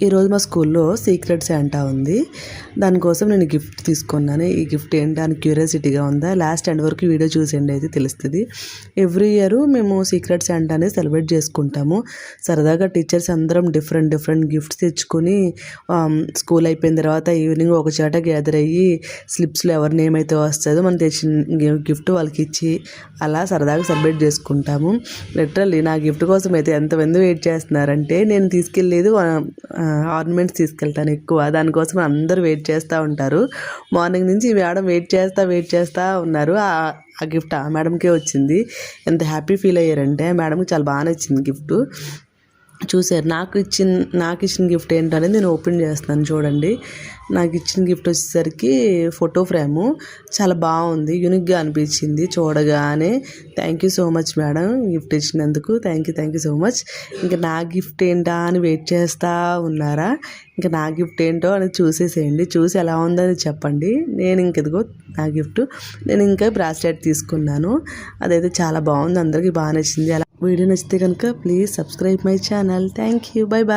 ఈరోజు మా స్కూల్లో సీక్రెట్ శాంటా ఉంది. దానికోసం నేను గిఫ్ట్ తీసుకున్నాను. ఈ గిఫ్ట్ ఏంటి అని క్యూరియాసిటీగా ఉందా? లాస్ట్ ఎండ్ వరకు వీడియో చూసేయండి, అయితే తెలుస్తుంది. ఎవ్రీ ఇయర్ మేము సీక్రెట్ శాంటా అనేది సెలబ్రేట్ చేసుకుంటాము. సరదాగా టీచర్స్ అందరం డిఫరెంట్ గిఫ్ట్స్ తెచ్చుకొని స్కూల్ అయిపోయిన తర్వాత ఈవినింగ్ ఒక చోట గ్యాదర్ అయ్యి స్లిప్స్లో ఎవరి నేమ్ అయితే వస్తుందో మనం తెచ్చిన గిఫ్ట్ వాళ్ళకి ఇచ్చి అలా సరదాగా సెలబ్రేట్ చేసుకుంటాము. లిటరల్లీ నా గిఫ్ట్ కోసం అయితే ఎంతమంది వెయిట్ చేస్తున్నారంటే, నేను తీసుకెళ్ళలేదు ఆర్నమెంట్స్ తీసుకెళ్తాను ఎక్కువ. దానికోసం అందరూ వెయిట్ చేస్తూ ఉంటారు. మార్నింగ్ నుంచి ఈ మేడం వెయిట్ చేస్తూ ఉన్నారు. ఆ గిఫ్ట్ ఆ మేడంకే వచ్చింది. ఎంత హ్యాపీ ఫీల్ అయ్యారంటే, మేడంకి చాలా బాగా నచ్చింది గిఫ్ట్. చూసారు. నాకు ఇచ్చిన గిఫ్ట్ ఏంటనేది నేను ఓపెన్ చేస్తున్నాను, చూడండి. నాకు ఇచ్చిన గిఫ్ట్ వచ్చేసరికి ఫోటో ఫ్రేము. చాలా బాగుంది, యూనిక్గా అనిపించింది చూడగానే. Thank you so much madam, gift ఇచ్చినందుకు. Thank you so much. ఇంకా నా గిఫ్ట్ ఏంటా అని వెయిట్ చేస్తూ ఉన్నారా? ఇంకా నా గిఫ్ట్ ఏంటో అని చూసేసేయండి. చూసి ఎలా ఉందో అని చెప్పండి. నేను ఇంకెదిగో నా గిఫ్ట్, నేను ఇంకా బ్రాస్లెట్ తీసుకున్నాను. అదైతే చాలా బాగుంది, అందరికీ బాగా నచ్చింది. అలా వీడియో నచ్చితే కనుక please subscribe my channel. Thank you. Bye bye.